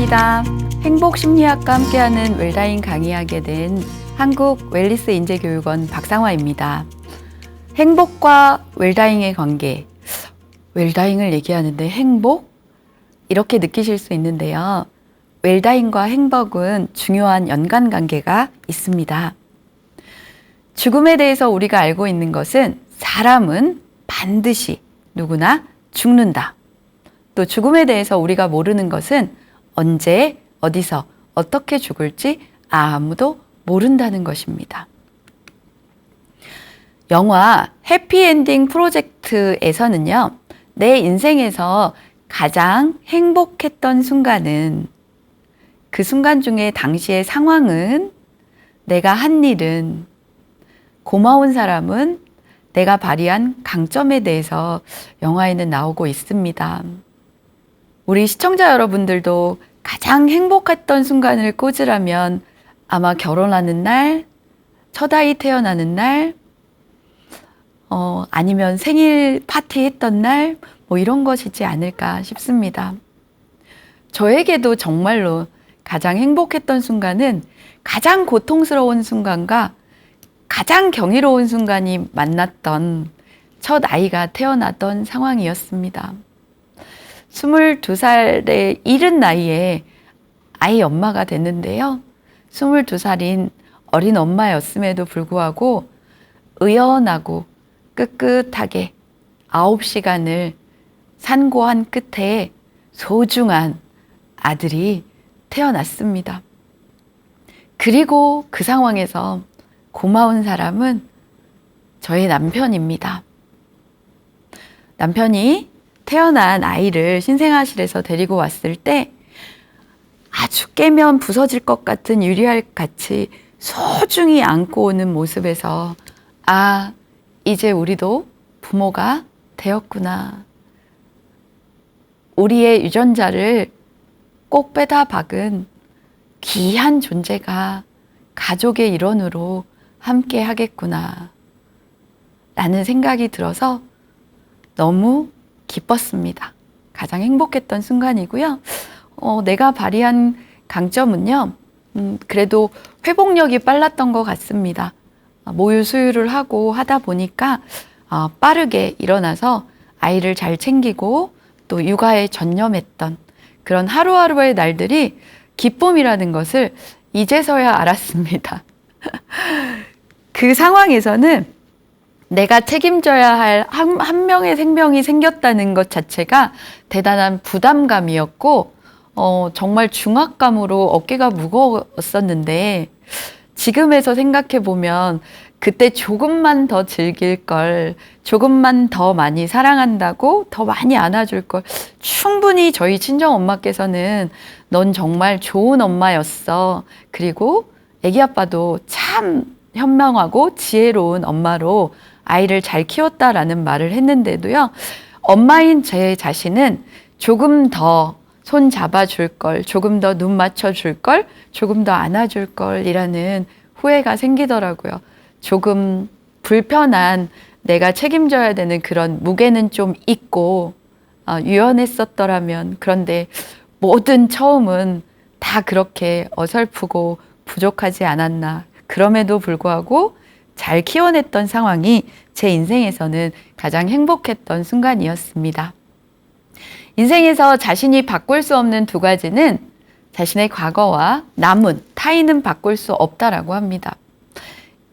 반갑습니다. 행복 심리학과 함께하는 웰다잉 강의하게 된 한국 웰리스 인재교육원 박상화입니다. 행복과 웰다잉의 관계, 웰다잉을 얘기하는데 행복? 이렇게 느끼실 수 있는데요. 웰다잉과 행복은 중요한 연관 관계가 있습니다. 죽음에 대해서 우리가 알고 있는 것은 사람은 반드시 누구나 죽는다. 또 죽음에 대해서 우리가 모르는 것은 언제, 어디서, 어떻게 죽을지 아무도 모른다는 것입니다. 영화 해피엔딩 프로젝트에서는요, 내 인생에서 가장 행복했던 순간은, 그 순간 중에 당시의 상황은, 내가 한 일은, 고마운 사람은, 내가 발휘한 강점에 대해서 영화에는 나오고 있습니다. 우리 시청자 여러분들도 가장 행복했던 순간을 꽂으라면 아마 결혼하는 날, 첫 아이 태어나는 날, 아니면 생일 파티 했던 날, 이런 것이지 않을까 싶습니다. 저에게도 정말로 가장 행복했던 순간은 가장 고통스러운 순간과 가장 경이로운 순간이 만났던 첫 아이가 태어났던 상황이었습니다. 22살의 이른 나이에 아이 엄마가 됐는데요. 22살인 어린 엄마였음에도 불구하고 의연하고 꿋꿋하게 9시간을 산고한 끝에 소중한 아들이 태어났습니다. 그리고 그 상황에서 고마운 사람은 저의 남편입니다. 남편이 태어난 아이를 신생아실에서 데리고 왔을 때 아주 깨면 부서질 것 같은 유리알 같이 소중히 안고 오는 모습에서 이제 우리도 부모가 되었구나. 우리의 유전자를 꼭 빼다 박은 귀한 존재가 가족의 일원으로 함께 하겠구나 라는 생각이 들어서 너무 기뻤습니다. 가장 행복했던 순간이고요. 내가 발휘한 강점은요, 그래도 회복력이 빨랐던 것 같습니다. 모유 수유를 하고 하다 보니까 빠르게 일어나서 아이를 잘 챙기고 또 육아에 전념했던 그런 하루하루의 날들이 기쁨이라는 것을 이제서야 알았습니다. 그 상황에서는 내가 책임져야 할 한 명의 생명이 생겼다는 것 자체가 대단한 부담감이었고, 정말 중압감으로 어깨가 무거웠었는데, 지금에서 생각해 보면 그때 조금만 더 즐길 걸, 조금만 더 많이 사랑한다고, 더 많이 안아줄 걸, 충분히 저희 친정 엄마께서는 넌 정말 좋은 엄마였어. 그리고 애기 아빠도 참 현명하고 지혜로운 엄마로 아이를 잘 키웠다라는 말을 했는데도요, 엄마인 제 자신은 조금 더 손 잡아줄 걸, 조금 더 눈 맞춰줄 걸, 조금 더 안아줄 걸 이라는 후회가 생기더라고요. 조금 불편한 내가 책임져야 되는 그런 무게는 좀 있고 유연했었더라면, 그런데 모든 처음은 다 그렇게 어설프고 부족하지 않았나. 그럼에도 불구하고 잘 키워냈던 상황이 제 인생에서는 가장 행복했던 순간이었습니다. 인생에서 자신이 바꿀 수 없는 두 가지는 자신의 과거와 남은 타인은 바꿀 수 없다라고 합니다.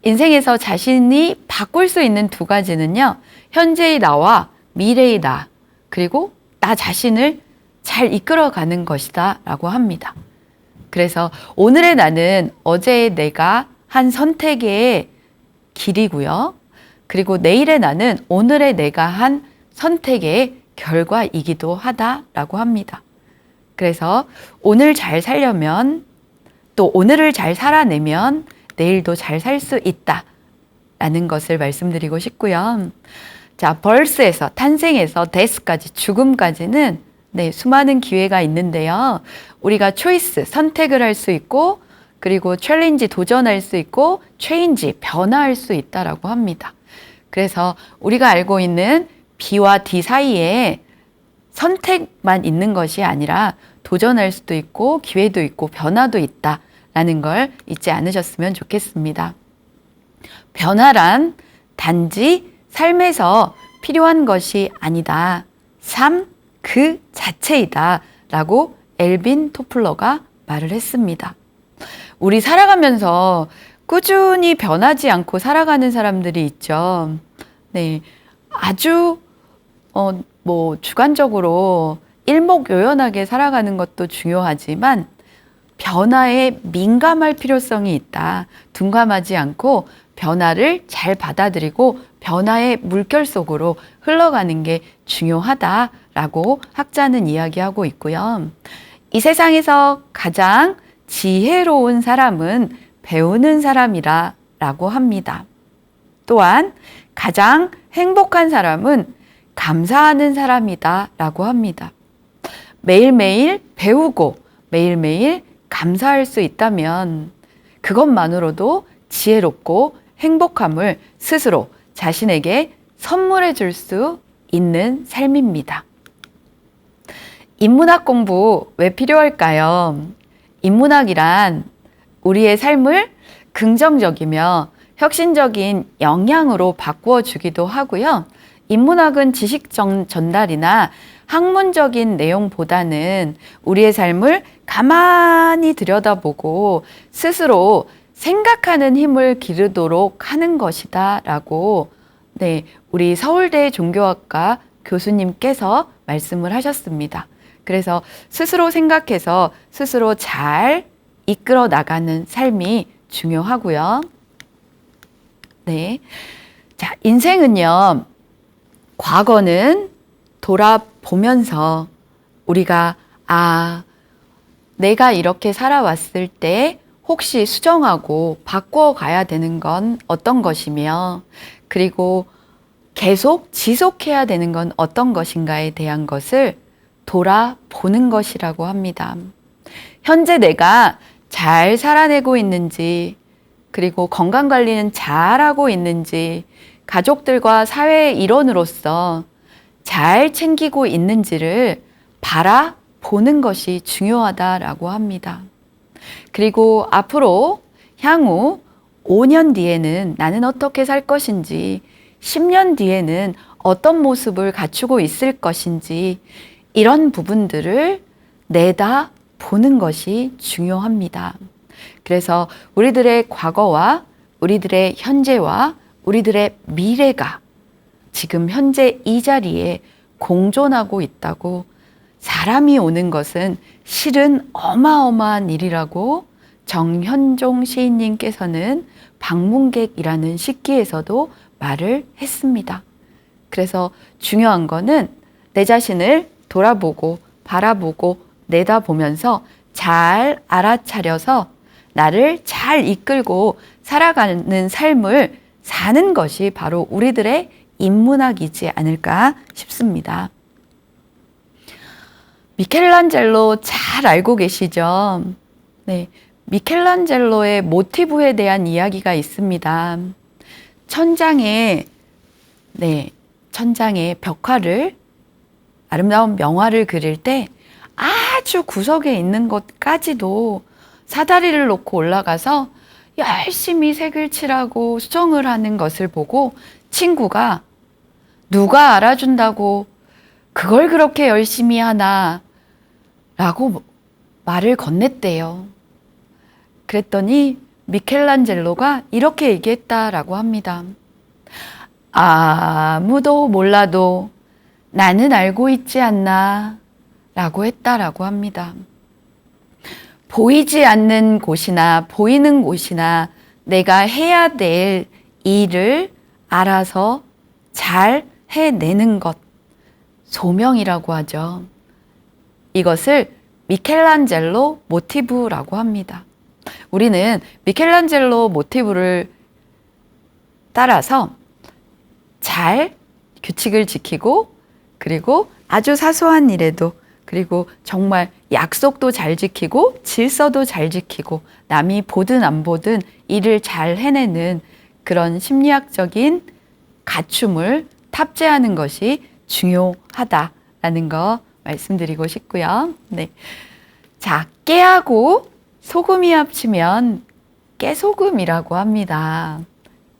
인생에서 자신이 바꿀 수 있는 두 가지는요, 현재의 나와 미래의 나, 그리고 나 자신을 잘 이끌어가는 것이다 라고 합니다. 그래서 오늘의 나는 어제의 내가 한 선택의 길이고요. 그리고 내일의 나는 오늘의 내가 한 선택의 결과이기도 하다라고 합니다. 그래서 오늘 잘 살려면, 또 오늘을 잘 살아내면 내일도 잘 살 수 있다라는 것을 말씀드리고 싶고요. 자, birth에서, 탄생에서 death까지, 죽음까지는 수많은 기회가 있는데요. 우리가 choice, 선택을 할 수 있고, 그리고 challenge, 도전할 수 있고, change, 변화할 수 있다라고 합니다. 그래서 우리가 알고 있는 B와 D 사이에 선택만 있는 것이 아니라 도전할 수도 있고 기회도 있고 변화도 있다라는 걸 잊지 않으셨으면 좋겠습니다. 변화란 단지 삶에서 필요한 것이 아니다. 삶 그 자체이다. 라고 엘빈 토플러가 말을 했습니다. 우리 살아가면서 꾸준히 변하지 않고 살아가는 사람들이 있죠. 네, 아주 주관적으로 일목요연하게 살아가는 것도 중요하지만 변화에 민감할 필요성이 있다. 둔감하지 않고 변화를 잘 받아들이고 변화의 물결 속으로 흘러가는 게 중요하다라고 학자는 이야기하고 있고요. 이 세상에서 가장 지혜로운 사람은 배우는 사람이라고 합니다. 또한 가장 행복한 사람은 감사하는 사람이다라고 합니다. 매일매일 배우고 매일매일 감사할 수 있다면 그것만으로도 지혜롭고 행복함을 스스로 자신에게 선물해 줄 수 있는 삶입니다. 인문학 공부 왜 필요할까요? 인문학이란 우리의 삶을 긍정적이며 혁신적인 영향으로 바꾸어 주기도 하고요. 인문학은 지식 전달이나 학문적인 내용보다는 우리의 삶을 가만히 들여다보고 스스로 생각하는 힘을 기르도록 하는 것이다 라고 우리 서울대 종교학과 교수님께서 말씀을 하셨습니다. 그래서 스스로 생각해서 스스로 잘 이끌어 나가는 삶이 중요하고요. 자, 인생은요, 과거는 돌아보면서 우리가 내가 이렇게 살아왔을 때 혹시 수정하고 바꾸어 가야 되는 건 어떤 것이며 그리고 계속 지속해야 되는 건 어떤 것인가에 대한 것을 돌아보는 것이라고 합니다. 현재 내가 잘 살아내고 있는지 그리고 건강관리는 잘하고 있는지 가족들과 사회의 일원으로서 잘 챙기고 있는지를 바라보는 것이 중요하다라고 합니다. 그리고 앞으로 향후 5년 뒤에는 나는 어떻게 살 것인지 10년 뒤에는 어떤 모습을 갖추고 있을 것인지 이런 부분들을 내다보는 것이 중요합니다. 그래서 우리들의 과거와 우리들의 현재와 우리들의 미래가 지금 현재 이 자리에 공존하고 있다고 사람이 오는 것은 실은 어마어마한 일이라고 정현종 시인님께서는 방문객이라는 식기에서도 말을 했습니다. 그래서 중요한 거는 내 자신을 돌아보고 바라보고 내다보면서 잘 알아차려서 나를 잘 이끌고 살아가는 삶을 사는 것이 바로 우리들의 인문학이지 않을까 싶습니다. 미켈란젤로 잘 알고 계시죠? 미켈란젤로의 모티브에 대한 이야기가 있습니다. 천장에 벽화를 아름다운 명화를 그릴 때 아주 구석에 있는 것까지도 사다리를 놓고 올라가서 열심히 색을 칠하고 수정을 하는 것을 보고 친구가 누가 알아준다고 그걸 그렇게 열심히 하나 라고 말을 건넸대요. 그랬더니 미켈란젤로가 이렇게 얘기했다라고 합니다. 아무도 몰라도 나는 알고 있지 않나 라고 했다라고 합니다. 보이지 않는 곳이나 보이는 곳이나 내가 해야 될 일을 알아서 잘 해내는 것, 소명이라고 하죠. 이것을 미켈란젤로 모티브라고 합니다. 우리는 미켈란젤로 모티브를 따라서 잘 규칙을 지키고 그리고 아주 사소한 일에도 그리고 정말 약속도 잘 지키고 질서도 잘 지키고 남이 보든 안 보든 일을 잘 해내는 그런 심리학적인 갖춤을 탑재하는 것이 중요하다라는 거 말씀드리고 싶고요. 자, 깨하고 소금이 합치면 깨소금이라고 합니다.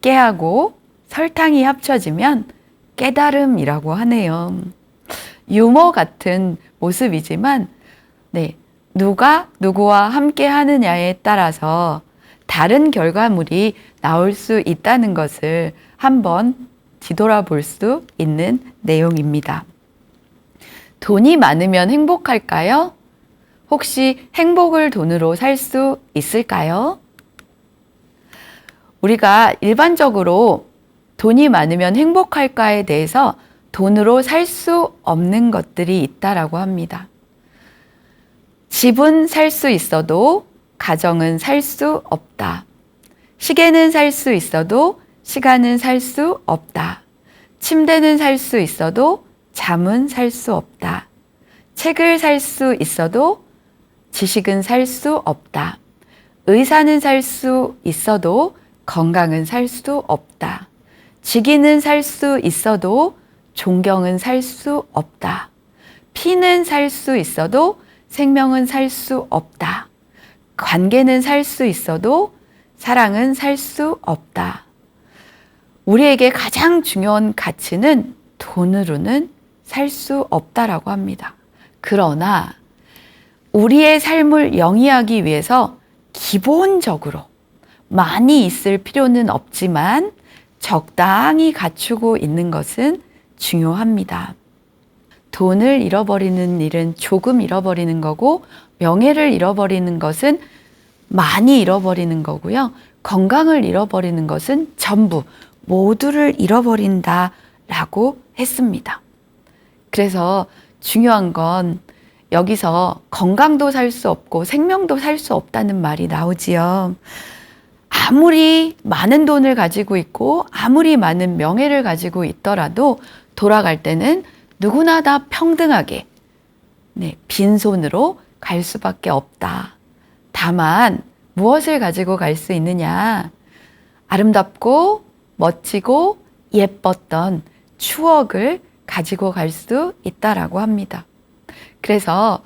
깨하고 설탕이 합쳐지면 깨달음이라고 하네요. 유머 같은 모습이지만, 네, 누가 누구와 함께 하느냐에 따라서 다른 결과물이 나올 수 있다는 것을 한번 뒤돌아볼 수 있는 내용입니다. 돈이 많으면 행복할까요? 혹시 행복을 돈으로 살 수 있을까요? 우리가 일반적으로 돈이 많으면 행복할까에 대해서 돈으로 살 수 없는 것들이 있다라고 합니다. 집은 살 수 있어도 가정은 살 수 없다. 시계는 살 수 있어도 시간은 살 수 없다. 침대는 살 수 있어도 잠은 살 수 없다. 책을 살 수 있어도 지식은 살 수 없다. 의사는 살 수 있어도 건강은 살 수 없다. 직위는 살 수 있어도 존경은 살 수 없다. 피는 살 수 있어도 생명은 살 수 없다. 관계는 살 수 있어도 사랑은 살 수 없다. 우리에게 가장 중요한 가치는 돈으로는 살 수 없다라고 합니다. 그러나 우리의 삶을 영위하기 위해서 기본적으로 많이 있을 필요는 없지만 적당히 갖추고 있는 것은 중요합니다. 돈을 잃어버리는 일은 조금 잃어버리는 거고, 명예를 잃어버리는 것은 많이 잃어버리는 거고요. 건강을 잃어버리는 것은 전부 모두를 잃어버린다라고 했습니다. 그래서 중요한 건 여기서 건강도 살 수 없고 생명도 살 수 없다는 말이 나오지요. 아무리 많은 돈을 가지고 있고 아무리 많은 명예를 가지고 있더라도 돌아갈 때는 누구나 다 평등하게 빈손으로 갈 수밖에 없다. 다만 무엇을 가지고 갈 수 있느냐? 아름답고 멋지고 예뻤던 추억을 가지고 갈 수 있다라고 합니다. 그래서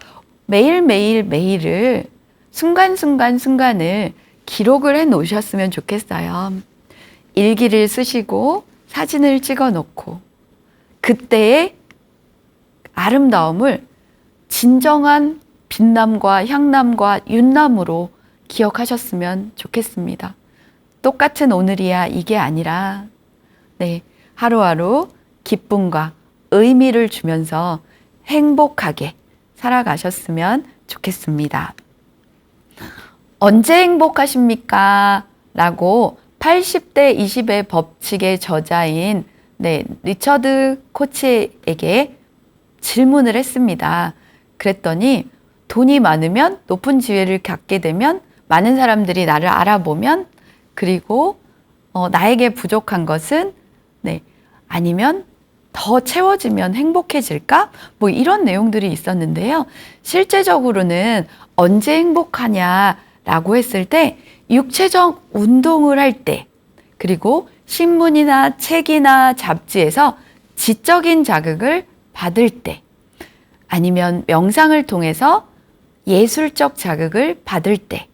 매일을 순간을 기록을 해 놓으셨으면 좋겠어요. 일기를 쓰시고 사진을 찍어 놓고 그때의 아름다움을 진정한 빛남과 향남과 윤남으로 기억하셨으면 좋겠습니다. 똑같은 오늘이야 이게 아니라 하루하루 기쁨과 의미를 주면서 행복하게 살아가셨으면 좋겠습니다. 언제 행복하십니까? 라고 80대 20의 법칙의 저자인 리처드 코치에게 질문을 했습니다. 그랬더니 돈이 많으면 높은 지위를 갖게 되면 많은 사람들이 나를 알아보면 그리고 나에게 부족한 것은 아니면 더 채워지면 행복해질까? 뭐 이런 내용들이 있었는데요. 실제적으로는 언제 행복하냐라고 했을 때 육체적 운동을 할 때 그리고 신문이나 책이나 잡지에서 지적인 자극을 받을 때 아니면 명상을 통해서 예술적 자극을 받을 때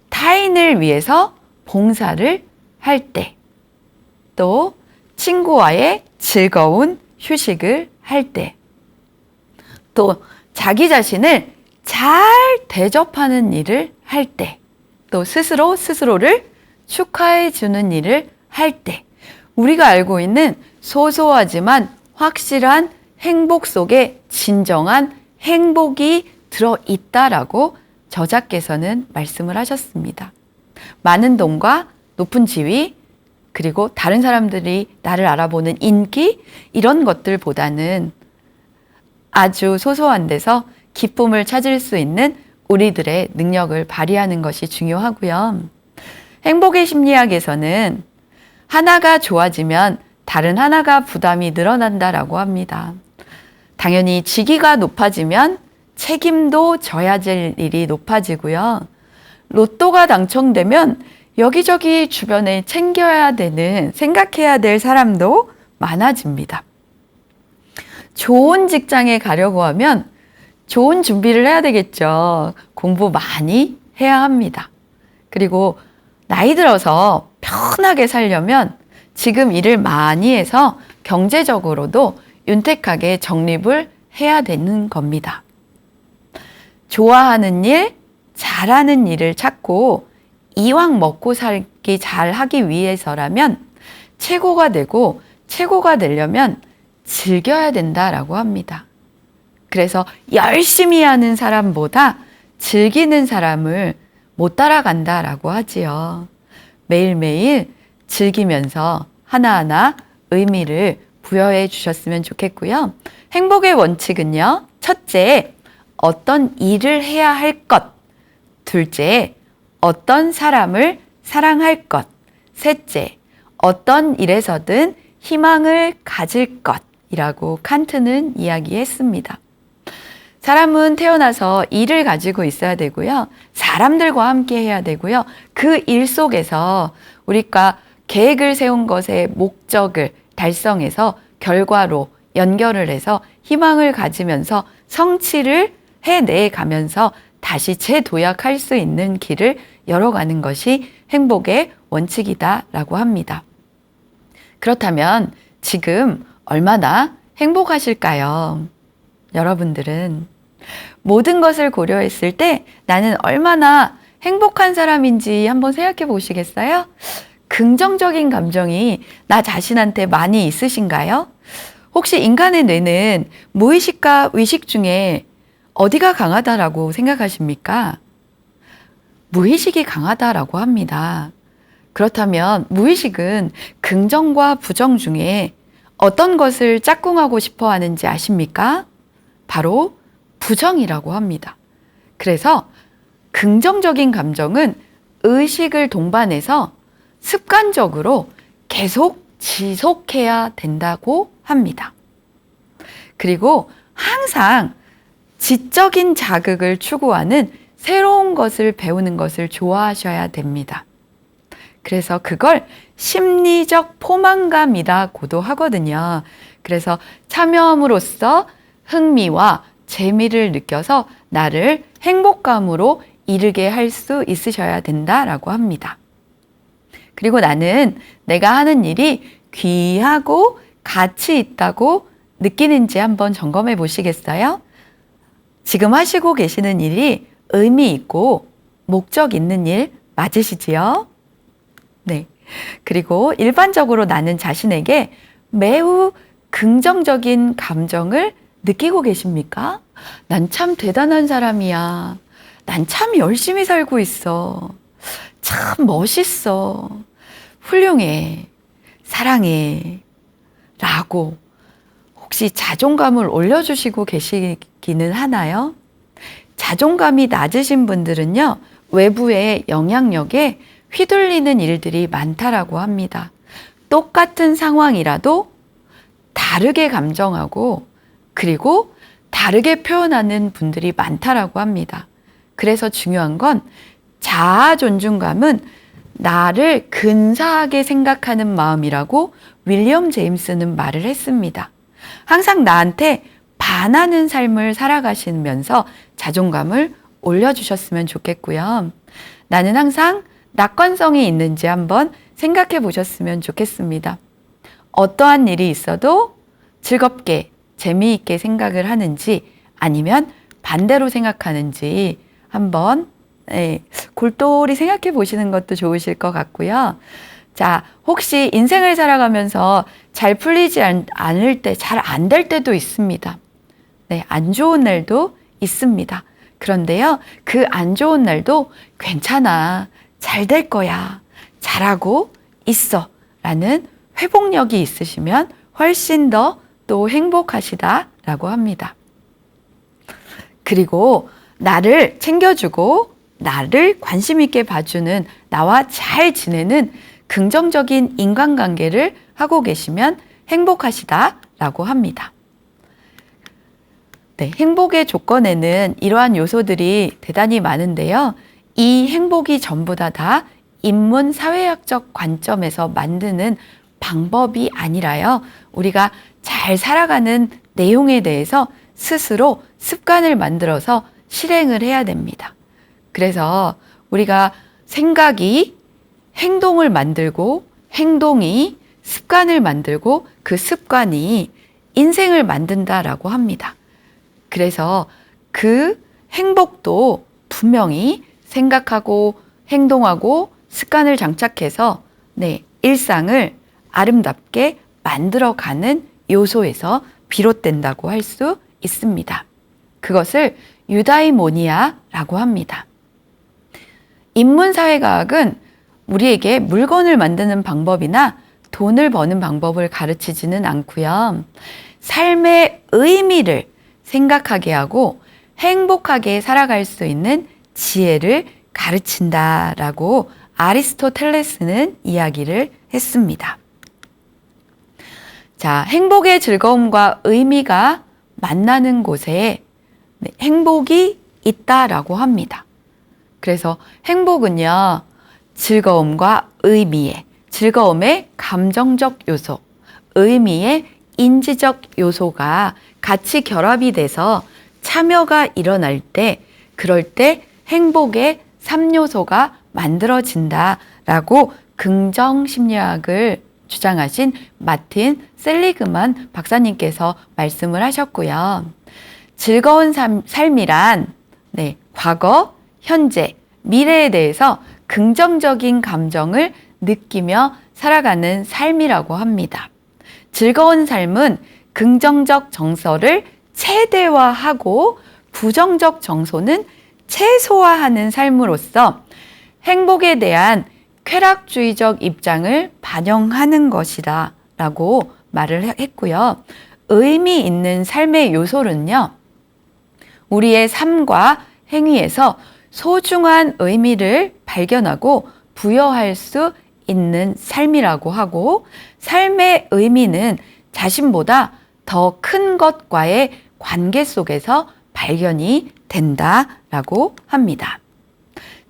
타인을 위해서 봉사를 할 때 또 친구와의 즐거운 휴식을 할 때 또 자기 자신을 잘 대접하는 일을 할 때 또 스스로를 축하해 주는 일을 할 때 우리가 알고 있는 소소하지만 확실한 행복 속에 진정한 행복이 들어있다라고 저자께서는 말씀을 하셨습니다. 많은 돈과 높은 지위 그리고 다른 사람들이 나를 알아보는 인기 이런 것들보다는 아주 소소한 데서 기쁨을 찾을 수 있는 우리들의 능력을 발휘하는 것이 중요하고요. 행복의 심리학에서는 하나가 좋아지면 다른 하나가 부담이 늘어난다라고 합니다. 당연히 직위가 높아지면 책임도 져야 될 일이 높아지고요. 로또가 당첨되면 여기저기 주변에 챙겨야 되는, 생각해야 될 사람도 많아집니다. 좋은 직장에 가려고 하면 좋은 준비를 해야 되겠죠. 공부 많이 해야 합니다. 그리고 나이 들어서 편하게 살려면 지금 일을 많이 해서 경제적으로도 윤택하게 적립을 해야 되는 겁니다. 좋아하는 일, 잘하는 일을 찾고 이왕 먹고 살기 잘 하기 위해서라면 최고가 되고 최고가 되려면 즐겨야 된다라고 합니다. 그래서 열심히 하는 사람보다 즐기는 사람을 못 따라간다라고 하지요. 매일매일 즐기면서 하나하나 의미를 부여해 주셨으면 좋겠고요. 행복의 원칙은요. 첫째, 어떤 일을 해야 할 것. 둘째, 어떤 사람을 사랑할 것. 셋째, 어떤 일에서든 희망을 가질 것이라고 칸트는 이야기했습니다. 사람은 태어나서 일을 가지고 있어야 되고요. 사람들과 함께 해야 되고요. 그 일 속에서 우리가 계획을 세운 것의 목적을 달성해서 결과로 연결을 해서 희망을 가지면서 성취를 해내 가면서 다시 재도약할 수 있는 길을 열어가는 것이 행복의 원칙이다라고 합니다. 그렇다면 지금 얼마나 행복하실까요? 여러분들은 모든 것을 고려했을 때 나는 얼마나 행복한 사람인지 한번 생각해 보시겠어요? 긍정적인 감정이 나 자신한테 많이 있으신가요? 혹시 인간의 뇌는 무의식과 의식 중에 어디가 강하다라고 생각하십니까? 무의식이 강하다라고 합니다. 그렇다면 무의식은 긍정과 부정 중에 어떤 것을 짝꿍하고 싶어 하는지 아십니까? 바로 부정이라고 합니다. 그래서 긍정적인 감정은 의식을 동반해서 습관적으로 계속 지속해야 된다고 합니다. 그리고 항상 지적인 자극을 추구하는 새로운 것을 배우는 것을 좋아하셔야 됩니다. 그래서 그걸 심리적 포만감이라고도 하거든요. 그래서 참여함으로써 흥미와 재미를 느껴서 나를 행복감으로 이르게 할 수 있으셔야 된다라고 합니다. 그리고 나는 내가 하는 일이 귀하고 가치 있다고 느끼는지 한번 점검해 보시겠어요? 지금 하시고 계시는 일이 의미 있고 목적 있는 일 맞으시지요? 네. 그리고 일반적으로 나는 자신에게 매우 긍정적인 감정을 느끼고 계십니까? 난 참 대단한 사람이야. 난 참 열심히 살고 있어. 참 멋있어. 훌륭해. 사랑해. 라고 혹시 자존감을 올려주시고 계시기는 하나요? 자존감이 낮으신 분들은요, 외부의 영향력에 휘둘리는 일들이 많다라고 합니다. 똑같은 상황이라도 다르게 감정하고 그리고 다르게 표현하는 분들이 많다라고 합니다. 그래서 중요한 건 자아 존중감은 나를 근사하게 생각하는 마음이라고 윌리엄 제임스는 말을 했습니다. 항상 나한테 반하는 삶을 살아가시면서 자존감을 올려주셨으면 좋겠고요. 나는 항상 낙관성이 있는지 한번 생각해 보셨으면 좋겠습니다. 어떠한 일이 있어도 즐겁게 재미있게 생각을 하는지 아니면 반대로 생각하는지 한번 골똘히 생각해 보시는 것도 좋으실 것 같고요. 자, 혹시 인생을 살아가면서 잘 풀리지 않을 때, 잘 안 될 때도 있습니다. 네, 안 좋은 날도 있습니다. 그런데요, 그 안 좋은 날도 괜찮아. 잘 될 거야. 잘하고 있어. 라는 회복력이 있으시면 훨씬 더 또 행복하시다라고 합니다. 그리고 나를 챙겨주고 나를 관심 있게 봐주는 나와 잘 지내는 긍정적인 인간관계를 하고 계시면 행복하시다라고 합니다. 네, 행복의 조건에는 이러한 요소들이 대단히 많은데요. 이 행복이 전부 다 인문 사회학적 관점에서 만드는 방법이 아니라요. 우리가 잘 살아가는 내용에 대해서 스스로 습관을 만들어서 실행을 해야 됩니다. 그래서 우리가 생각이 행동을 만들고 행동이 습관을 만들고 그 습관이 인생을 만든다라고 합니다. 그래서 그 행복도 분명히 생각하고 행동하고 습관을 장착해서 일상을 아름답게 만들어가는 요소에서 비롯된다고 할 수 있습니다. 그것을 유다이모니아라고 합니다. 인문사회과학은 우리에게 물건을 만드는 방법이나 돈을 버는 방법을 가르치지는 않고요. 삶의 의미를 생각하게 하고 행복하게 살아갈 수 있는 지혜를 가르친다라고 아리스토텔레스는 이야기를 했습니다. 자, 행복의 즐거움과 의미가 만나는 곳에 행복이 있다라고 합니다. 그래서 행복은요, 즐거움과 의미의, 즐거움의 감정적 요소, 의미의 인지적 요소가 같이 결합이 돼서 참여가 일어날 때, 그럴 때 행복의 3요소가 만들어진다라고 긍정심리학을 주장하신 마틴 셀리그만 박사님께서 말씀을 하셨고요. 즐거운 삶이란 과거, 현재, 미래에 대해서 긍정적인 감정을 느끼며 살아가는 삶이라고 합니다. 즐거운 삶은 긍정적 정서를 최대화하고 부정적 정서는 최소화하는 삶으로서 행복에 대한 쾌락주의적 입장을 반영하는 것이다 라고 말을 했고요. 의미 있는 삶의 요소는요, 우리의 삶과 행위에서 소중한 의미를 발견하고 부여할 수 있는 삶이라고 하고, 삶의 의미는 자신보다 더 큰 것과의 관계 속에서 발견이 된다라고 합니다.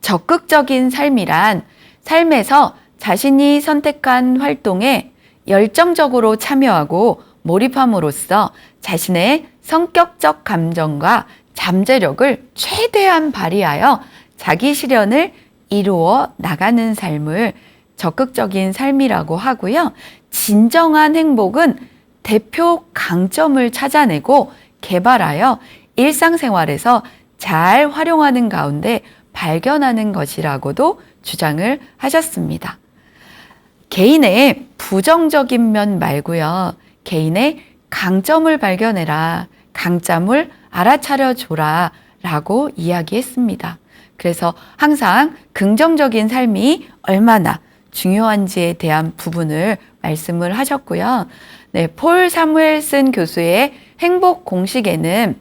적극적인 삶이란 삶에서 자신이 선택한 활동에 열정적으로 참여하고 몰입함으로써 자신의 성격적 감정과 잠재력을 최대한 발휘하여 자기 실현을 이루어 나가는 삶을 적극적인 삶이라고 하고요. 진정한 행복은 대표 강점을 찾아내고 개발하여 일상생활에서 잘 활용하는 가운데 발견하는 것이라고도 주장을 하셨습니다. 개인의 부정적인 면 말고요. 개인의 강점을 발견해라. 강점을 알아차려줘라 라고 이야기했습니다. 그래서 항상 긍정적인 삶이 얼마나 중요한지에 대한 부분을 말씀을 하셨고요. 폴 사무엘슨 교수의 행복 공식에는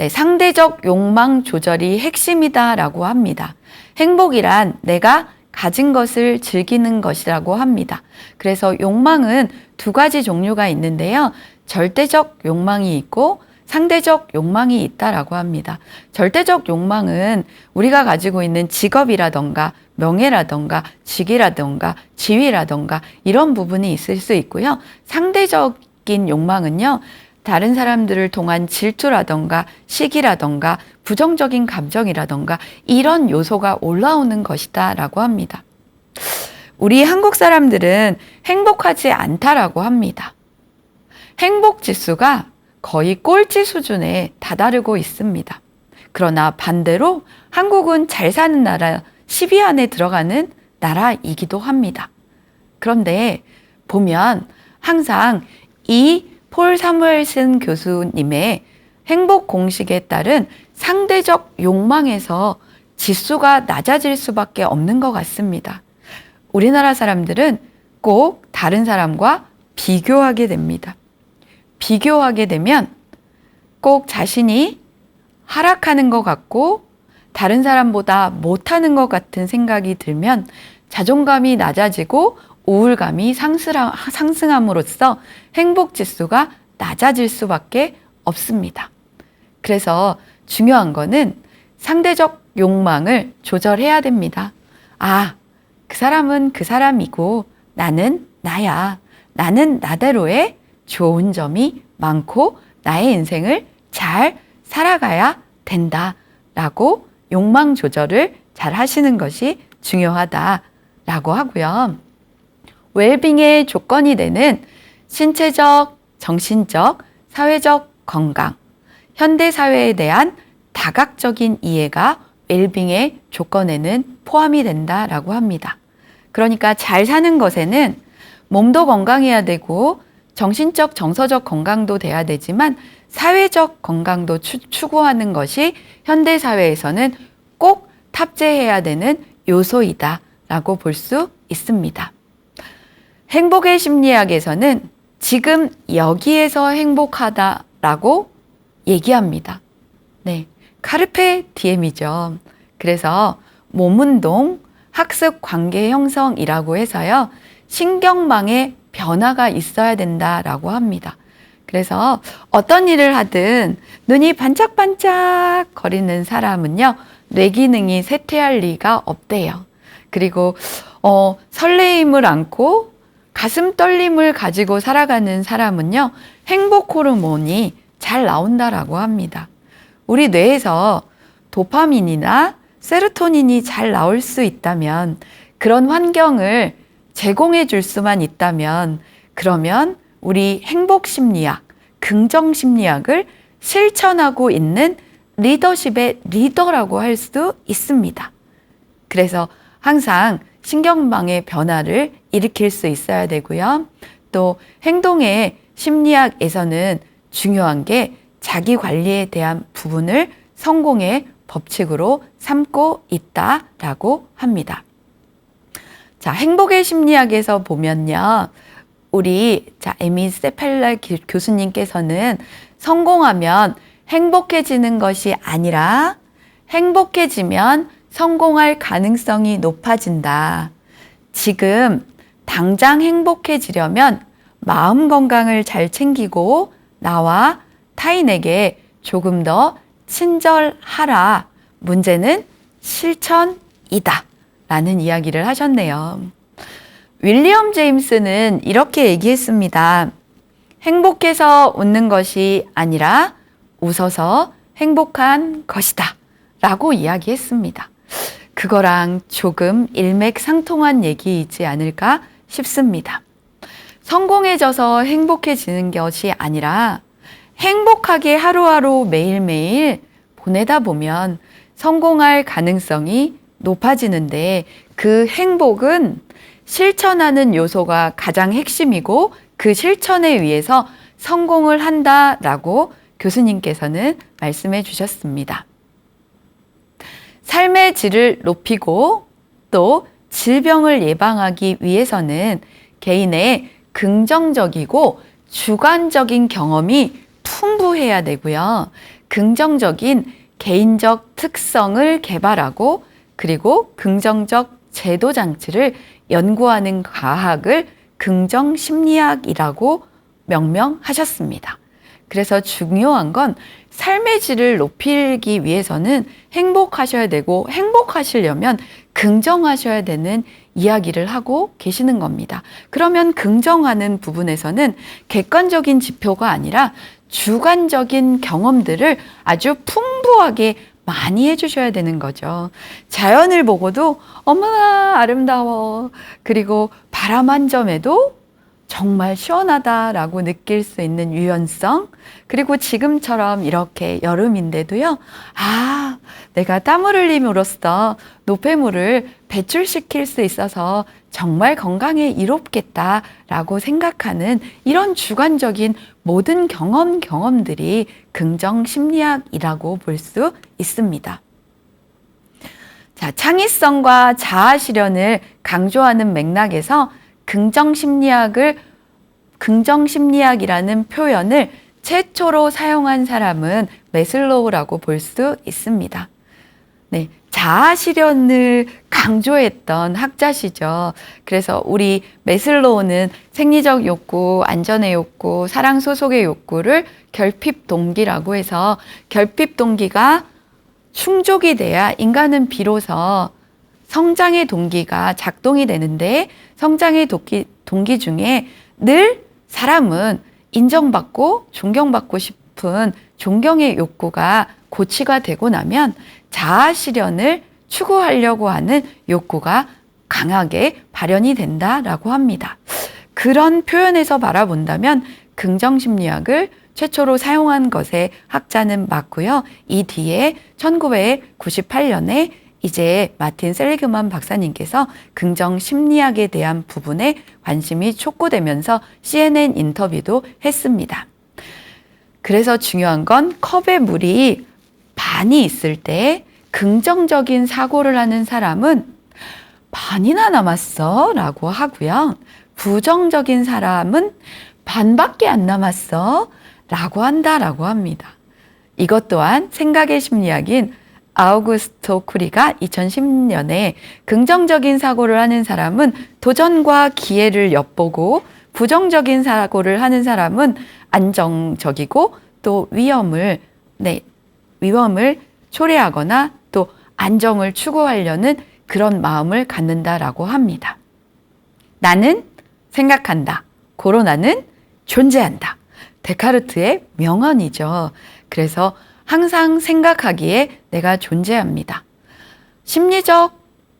상대적 욕망 조절이 핵심이다라고 합니다. 행복이란 내가 가진 것을 즐기는 것이라고 합니다. 그래서 욕망은 두 가지 종류가 있는데요. 절대적 욕망이 있고 상대적 욕망이 있다라고 합니다. 절대적 욕망은 우리가 가지고 있는 직업이라던가 명예라던가 직위라던가 지위라던가 이런 부분이 있을 수 있고요. 상대적인 욕망은요, 다른 사람들을 통한 질투라던가 시기라던가 부정적인 감정이라던가 이런 요소가 올라오는 것이다 라고 합니다. 우리 한국 사람들은 행복하지 않다라고 합니다. 행복 지수가 거의 꼴찌 수준에 다다르고 있습니다. 그러나 반대로 한국은 잘 사는 나라 10위 안에 들어가는 나라이기도 합니다. 그런데 보면 항상 이 폴 사무엘슨 교수님의 행복 공식에 따른 상대적 욕망에서 지수가 낮아질 수밖에 없는 것 같습니다. 우리나라 사람들은 꼭 다른 사람과 비교하게 됩니다. 비교하게 되면 꼭 자신이 하락하는 것 같고 다른 사람보다 못하는 것 같은 생각이 들면 자존감이 낮아지고 우울감이 상승함으로써 행복지수가 낮아질 수밖에 없습니다. 그래서 중요한 거는 상대적 욕망을 조절해야 됩니다. 아, 그 사람은 그 사람이고 나는 나야. 나는 나대로의 좋은 점이 많고 나의 인생을 잘 살아가야 된다라고 욕망 조절을 잘 하시는 것이 중요하다라고 하고요. 웰빙의 조건이 되는 신체적, 정신적, 사회적 건강, 현대사회에 대한 다각적인 이해가 웰빙의 조건에는 포함이 된다라고 합니다. 그러니까 잘 사는 것에는 몸도 건강해야 되고 정신적, 정서적 건강도 돼야 되지만 사회적 건강도 추구하는 것이 현대사회에서는 꼭 탑재해야 되는 요소이다라고 볼 수 있습니다. 행복의 심리학에서는 지금 여기에서 행복하다라고 얘기합니다. 네, 카르페 디엠이죠. 그래서 몸운동, 학습 관계 형성이라고 해서요. 신경망에 변화가 있어야 된다라고 합니다. 그래서 어떤 일을 하든 눈이 반짝반짝 거리는 사람은요. 뇌기능이 쇠퇴할 리가 없대요. 그리고 설레임을 안고 가슴 떨림을 가지고 살아가는 사람은요. 행복 호르몬이 잘 나온다라고 합니다. 우리 뇌에서 도파민이나 세로토닌이 잘 나올 수 있다면, 그런 환경을 제공해 줄 수만 있다면, 그러면 우리 행복 심리학, 긍정 심리학을 실천하고 있는 리더십의 리더라고 할 수 있습니다. 그래서 항상 신경망의 변화를 일으킬 수 있어야 되고요. 또 행동의 심리학에서는 중요한 게 자기 관리에 대한 부분을 성공의 법칙으로 삼고 있다라고 합니다. 자, 행복의 심리학에서 보면요. 우리 에미 세팔라 교수님께서는 성공하면 행복해지는 것이 아니라 행복해지면 성공할 가능성이 높아진다. 지금 당장 행복해지려면 마음 건강을 잘 챙기고 나와 타인에게 조금 더 친절하라. 문제는 실천이다. 라는 이야기를 하셨네요. 윌리엄 제임스는 이렇게 얘기했습니다. 행복해서 웃는 것이 아니라 웃어서 행복한 것이다. 라고 이야기했습니다. 그거랑 조금 일맥상통한 얘기이지 않을까 싶습니다. 성공해져서 행복해지는 것이 아니라 행복하게 하루하루 매일매일 보내다 보면 성공할 가능성이 높아지는데, 그 행복은 실천하는 요소가 가장 핵심이고 그 실천에 의해서 성공을 한다라고 교수님께서는 말씀해 주셨습니다. 삶의 질을 높이고 또 질병을 예방하기 위해서는 개인의 긍정적이고 주관적인 경험이 풍부해야 되고요. 긍정적인 개인적 특성을 개발하고 그리고 긍정적 제도 장치를 연구하는 과학을 긍정심리학이라고 명명하셨습니다. 그래서 중요한 건 삶의 질을 높이기 위해서는 행복하셔야 되고, 행복하시려면 긍정하셔야 되는 이야기를 하고 계시는 겁니다. 그러면 긍정하는 부분에서는 객관적인 지표가 아니라 주관적인 경험들을 아주 풍부하게 많이 해주셔야 되는 거죠. 자연을 보고도 어머나 아름다워. 그리고 바람 한 점에도 정말 시원하다라고 느낄 수 있는 유연성. 그리고 지금처럼 이렇게 여름인데도요. 아, 내가 땀을 흘림으로써 노폐물을 배출시킬 수 있어서 정말 건강에 이롭겠다라고 생각하는 이런 주관적인 모든 경험들이 긍정심리학이라고 볼 수 있습니다. 자, 창의성과 자아 실현을 강조하는 맥락에서 긍정심리학이라는 표현을 최초로 사용한 사람은 매슬로우라고 볼 수 있습니다. 네, 자아 실현을 강조했던 학자시죠. 그래서 우리 매슬로우는 생리적 욕구, 안전의 욕구, 사랑 소속의 욕구를 결핍 동기라고 해서 결핍 동기가 충족이 돼야 인간은 비로소 성장의 동기가 작동이 되는데, 성장의 동기 중에 늘 사람은 인정받고 존경받고 깊은 존경의 욕구가 고취가 되고 나면 자아 실현을 추구하려고 하는 욕구가 강하게 발현이 된다라고 합니다. 그런 표현에서 바라본다면 긍정심리학을 최초로 사용한 것의 학자는 맞고요. 이 뒤에 1998년에 이제 마틴 셀리그만 박사님께서 긍정심리학에 대한 부분에 관심이 촉구되면서 CNN 인터뷰도 했습니다. 그래서 중요한 건 컵에 물이 반이 있을 때 긍정적인 사고를 하는 사람은 반이나 남았어 라고 하고요. 부정적인 사람은 반밖에 안 남았어 라고 한다라고 합니다. 이것 또한 생각의 심리학인 아우구스토 쿠리가 2010년에 긍정적인 사고를 하는 사람은 도전과 기회를 엿보고 부정적인 사고를 하는 사람은 안정적이고 또 위험을 초래하거나 또 안정을 추구하려는 그런 마음을 갖는다라고 합니다. 나는 생각한다. 고로 나는 존재한다. 데카르트의 명언이죠. 그래서 항상 생각하기에 내가 존재합니다. 심리적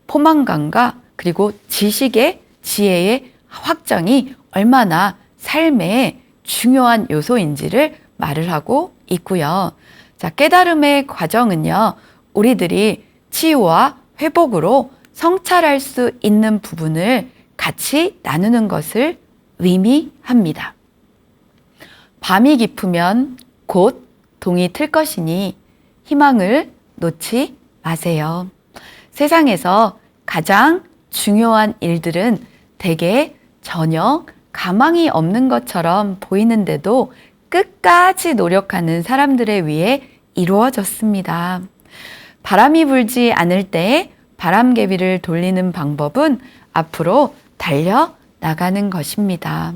포만감과 그리고 지식의 지혜의 확장이 얼마나 삶에 중요한 요소인지를 말을 하고 있고요. 자, 깨달음의 과정은요, 우리들이 치유와 회복으로 성찰할 수 있는 부분을 같이 나누는 것을 의미합니다. 밤이 깊으면 곧 동이 틀 것이니 희망을 놓지 마세요. 세상에서 가장 중요한 일들은 대개 전혀 가망이 없는 것처럼 보이는데도 끝까지 노력하는 사람들에 의해 이루어졌습니다. 바람이 불지 않을 때 바람개비를 돌리는 방법은 앞으로 달려나가는 것입니다.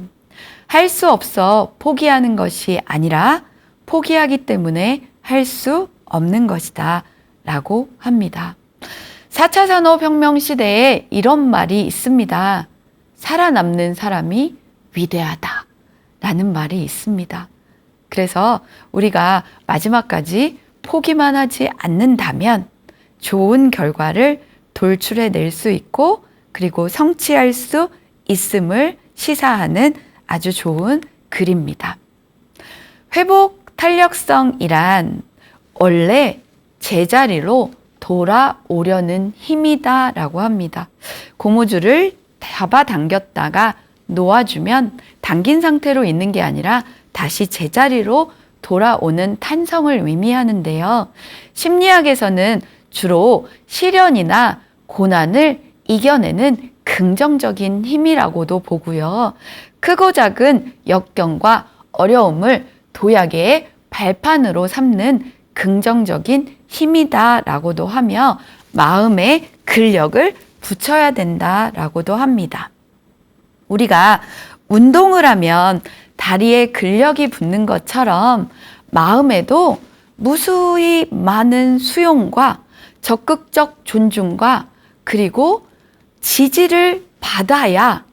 할 수 없어 포기하는 것이 아니라 포기하기 때문에 할 수 없는 것이다 라고 합니다. 4차 산업혁명 시대에 이런 말이 있습니다. 살아남는 사람이 위대하다 라는 말이 있습니다. 그래서 우리가 마지막까지 포기만 하지 않는다면 좋은 결과를 돌출해낼 수 있고 그리고 성취할 수 있음을 시사하는 아주 좋은 글입니다. 회복 탄력성이란 원래 제자리로 돌아오려는 힘이다 라고 합니다. 고무줄을 잡아당겼다가 놓아주면 당긴 상태로 있는 게 아니라 다시 제자리로 돌아오는 탄성을 의미하는데요. 심리학에서는 주로 시련이나 고난을 이겨내는 긍정적인 힘이라고도 보고요. 크고 작은 역경과 어려움을 도약의 발판으로 삼는 긍정적인 힘이다라고도 하며 마음에 근력을 붙여야 된다라고도 합니다. 우리가 운동을 하면 다리에 근력이 붙는 것처럼 마음에도 무수히 많은 수용과 적극적 존중과 그리고 지지를 받아야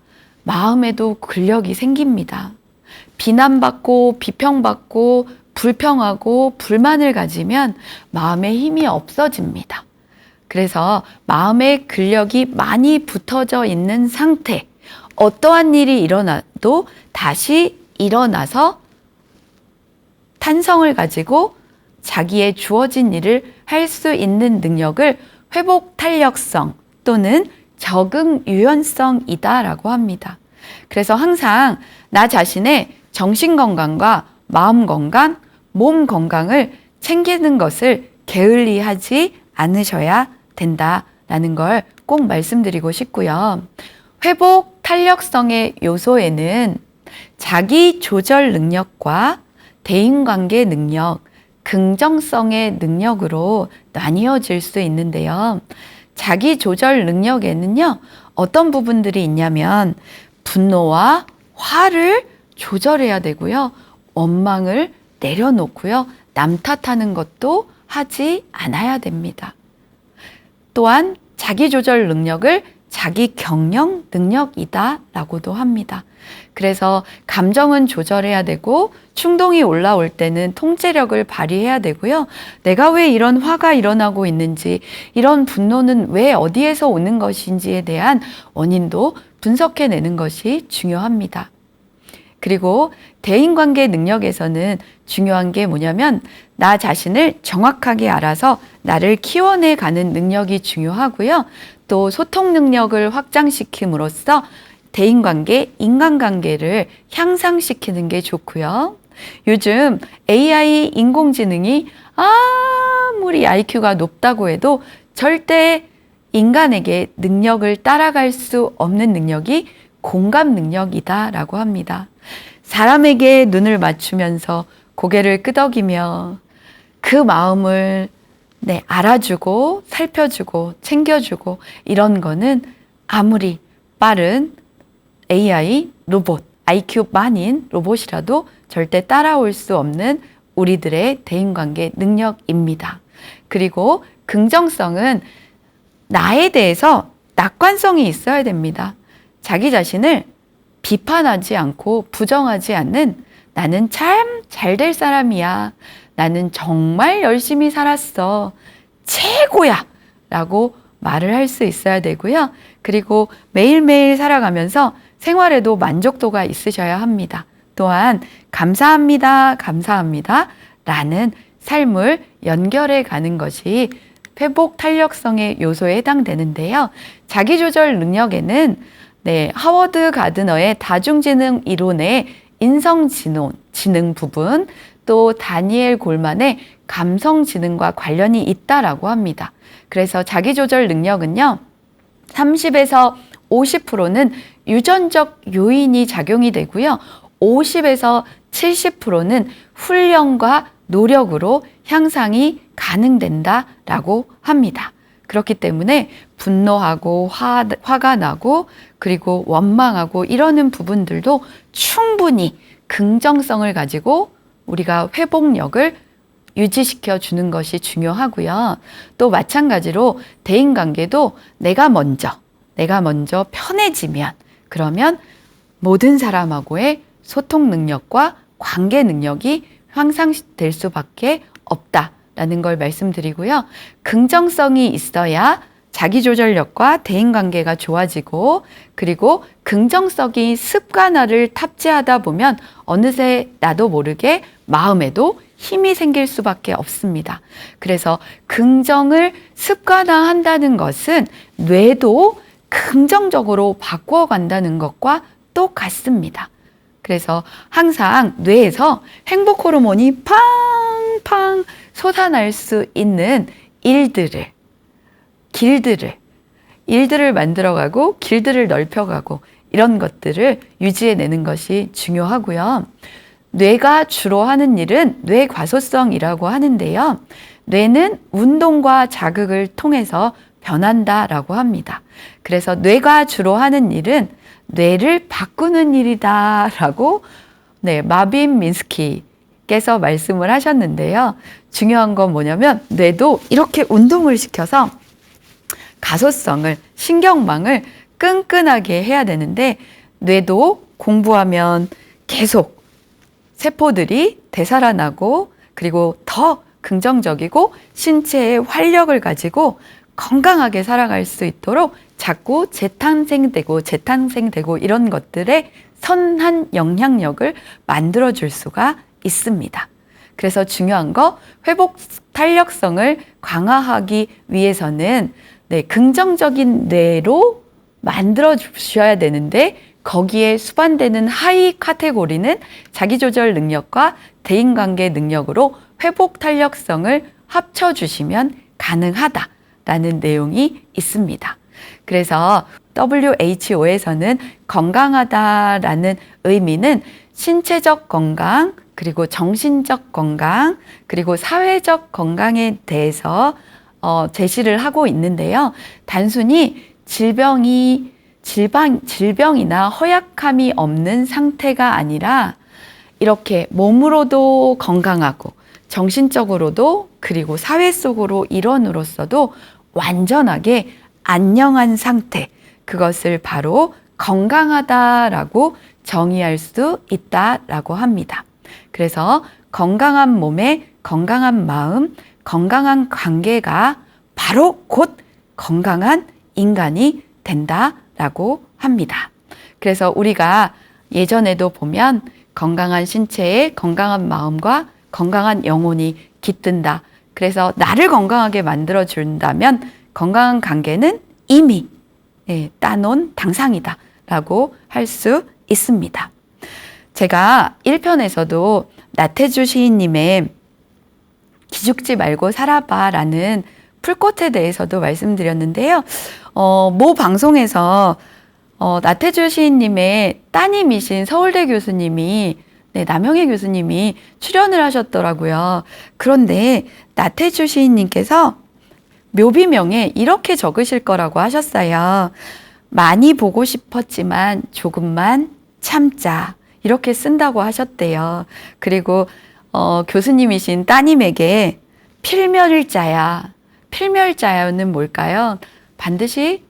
마음에도 근력이 생깁니다. 비난받고 비평받고 불평하고 불만을 가지면 마음에 힘이 없어집니다. 그래서 마음에 근력이 많이 붙어져 있는 상태, 어떠한 일이 일어나도 다시 일어나서 탄성을 가지고 자기의 주어진 일을 할 수 있는 능력을 회복 탄력성 또는 적응 유연성이다라고 합니다. 그래서 항상 나 자신의 정신 건강과 마음 건강, 몸 건강을 챙기는 것을 게을리하지 않으셔야 된다라는 걸 꼭 말씀드리고 싶고요. 회복 탄력성의 요소에는 자기 조절 능력과 대인관계 능력, 긍정성의 능력으로 나뉘어질 수 있는데요. 자기 조절 능력에는요, 어떤 부분들이 있냐면 분노와 화를 조절해야 되고요. 원망을 내려놓고요. 남 탓하는 것도 하지 않아야 됩니다. 또한 자기 조절 능력을 자기 경영 능력이다 라고도 합니다. 그래서 감정은 조절해야 되고 충동이 올라올 때는 통제력을 발휘해야 되고요. 내가 왜 이런 화가 일어나고 있는지, 이런 분노는 왜 어디에서 오는 것인지에 대한 원인도 분석해내는 것이 중요합니다. 그리고 대인관계 능력에서는 중요한 게 뭐냐면 나 자신을 정확하게 알아서 나를 키워내 가는 능력이 중요하고요. 또 소통 능력을 확장시킴으로써 대인관계, 인간관계를 향상시키는 게 좋고요. 요즘 AI 인공지능이 아무리 IQ가 높다고 해도 절대 인간에게 능력을 따라갈 수 없는 능력이 공감 능력이다라고 합니다. 사람에게 눈을 맞추면서 고개를 끄덕이며 그 마음을 알아주고 살펴주고 챙겨주고 이런 거는 아무리 빠른 AI 로봇, IQ만인 로봇이라도 절대 따라올 수 없는 우리들의 대인관계 능력입니다. 그리고 긍정성은 나에 대해서 낙관성이 있어야 됩니다. 자기 자신을 비판하지 않고 부정하지 않는 나는 참 잘 될 사람이야. 나는 정말 열심히 살았어. 최고야! 라고 말을 할 수 있어야 되고요. 그리고 매일매일 살아가면서 생활에도 만족도가 있으셔야 합니다. 또한 감사합니다, 감사합니다 라는 삶을 연결해 가는 것이 회복 탄력성의 요소에 해당되는데요. 자기조절 능력에는 하워드 가드너의 다중지능 이론의 인성지능 부분, 또 다니엘 골만의 감성지능과 관련이 있다라고 합니다. 그래서 자기조절 능력은요, 30에서 50%는 유전적 요인이 작용이 되고요. 50에서 70%는 훈련과 노력으로 향상이 가능된다라고 합니다. 그렇기 때문에 분노하고 화가 나고 그리고 원망하고 이러는 부분들도 충분히 긍정성을 가지고 우리가 회복력을 유지시켜 주는 것이 중요하고요. 또 마찬가지로 대인관계도 내가 먼저 편해지면 그러면 모든 사람하고의 소통 능력과 관계 능력이 향상될 수밖에 없다라는 걸 말씀드리고요. 긍정성이 있어야 자기조절력과 대인관계가 좋아지고 그리고 긍정성이 습관화를 탑재하다 보면 어느새 나도 모르게 마음에도 힘이 생길 수밖에 없습니다. 그래서 긍정을 습관화한다는 것은 뇌도 긍정적으로 바꾸어 간다는 것과 똑같습니다. 그래서 항상 뇌에서 행복 호르몬이 팡팡 솟아날 수 있는 일들을 만들어가고 길들을 넓혀가고 이런 것들을 유지해내는 것이 중요하고요. 뇌가 주로 하는 일은 뇌과소성이라고 하는데요. 뇌는 운동과 자극을 통해서 변한다라고 합니다. 그래서 뇌가 주로 하는 일은 뇌를 바꾸는 일이다라고 마빈 민스키께서 말씀을 하셨는데요. 중요한 건 뭐냐면 뇌도 이렇게 운동을 시켜서 가소성을, 신경망을 끈끈하게 해야 되는데 뇌도 공부하면 계속 세포들이 되살아나고 그리고 더 긍정적이고 신체의 활력을 가지고 건강하게 살아갈 수 있도록 자꾸 재탄생되고 이런 것들의 선한 영향력을 만들어줄 수가 있습니다. 그래서 중요한 거 회복 탄력성을 강화하기 위해서는 긍정적인 뇌로 만들어 주셔야 되는데 거기에 수반되는 하위 카테고리는 자기조절 능력과 대인관계 능력으로 회복 탄력성을 합쳐주시면 가능하다라는 내용이 있습니다. 그래서 WHO에서는 건강하다라는 의미는 신체적 건강, 그리고 정신적 건강, 그리고 사회적 건강에 대해서 제시를 하고 있는데요. 단순히 질병이나 허약함이 없는 상태가 아니라 이렇게 몸으로도 건강하고 정신적으로도 그리고 사회 속으로 일원으로서도 완전하게 안녕한 상태, 그것을 바로 건강하다라고 정의할 수 있다라고 합니다. 그래서 건강한 몸에 건강한 마음, 건강한 관계가 바로 곧 건강한 인간이 된다라고 합니다. 그래서 우리가 예전에도 보면 건강한 신체에 건강한 마음과 건강한 영혼이 깃든다. 그래서 나를 건강하게 만들어준다면 건강한 관계는 이미 따놓은 당상이다 라고 할 수 있습니다. 제가 1편에서도 나태주 시인님의 기죽지 말고 살아봐 라는 풀꽃에 대해서도 말씀드렸는데요. 모 방송에서 나태주 시인님의 따님이신 서울대 교수님이 남영애 교수님이 출연을 하셨더라고요. 그런데 나태주 시인님께서 묘비명에 이렇게 적으실 거라고 하셨어요. 많이 보고 싶었지만 조금만 참자. 이렇게 쓴다고 하셨대요. 그리고 교수님이신 따님에게 필멸자야. 필멸자야는 뭘까요? 반드시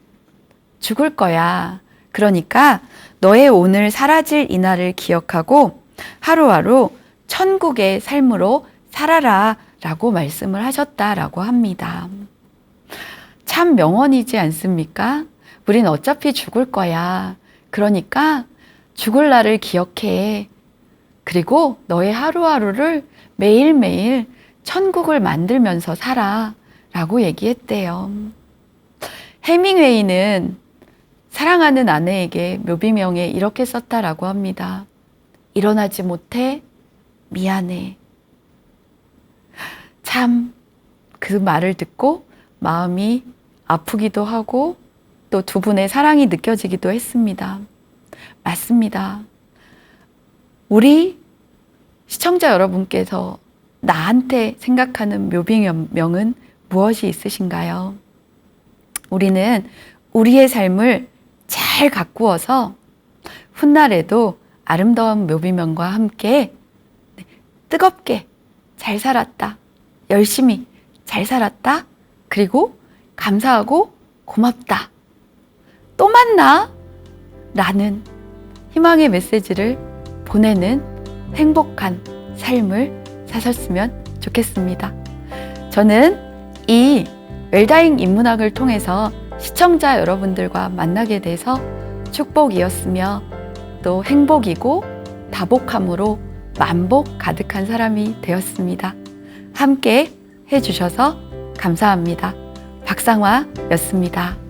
죽을 거야. 그러니까 너의 오늘 사라질 이날을 기억하고 하루하루 천국의 삶으로 살아라 라고 말씀을 하셨다라고 합니다. 참 명언이지 않습니까? 우린 어차피 죽을 거야. 그러니까 죽을 날을 기억해. 그리고 너의 하루하루를 매일매일 천국을 만들면서 살아 라고 얘기했대요. 해밍웨이는 사랑하는 아내에게 묘비명에 이렇게 썼다라고 합니다. 일어나지 못해 미안해. 참 그 말을 듣고 마음이 아프기도 하고 또 두 분의 사랑이 느껴지기도 했습니다. 맞습니다. 우리 시청자 여러분께서 나한테 생각하는 묘비명은 무엇이 있으신가요? 우리는 우리의 삶을 잘 가꾸어서 훗날에도 아름다운 묘비명과 함께 뜨겁게 잘 살았다. 열심히 잘 살았다. 그리고 감사하고 고맙다. 또 만나. 라는 희망의 메시지를 보내는 행복한 삶을 사셨으면 좋겠습니다. 저는 이 웰다잉 인문학을 통해서 시청자 여러분들과 만나게 돼서 축복이었으며 또 행복이고 다복함으로 만복 가득한 사람이 되었습니다. 함께 해주셔서 감사합니다. 박상화였습니다.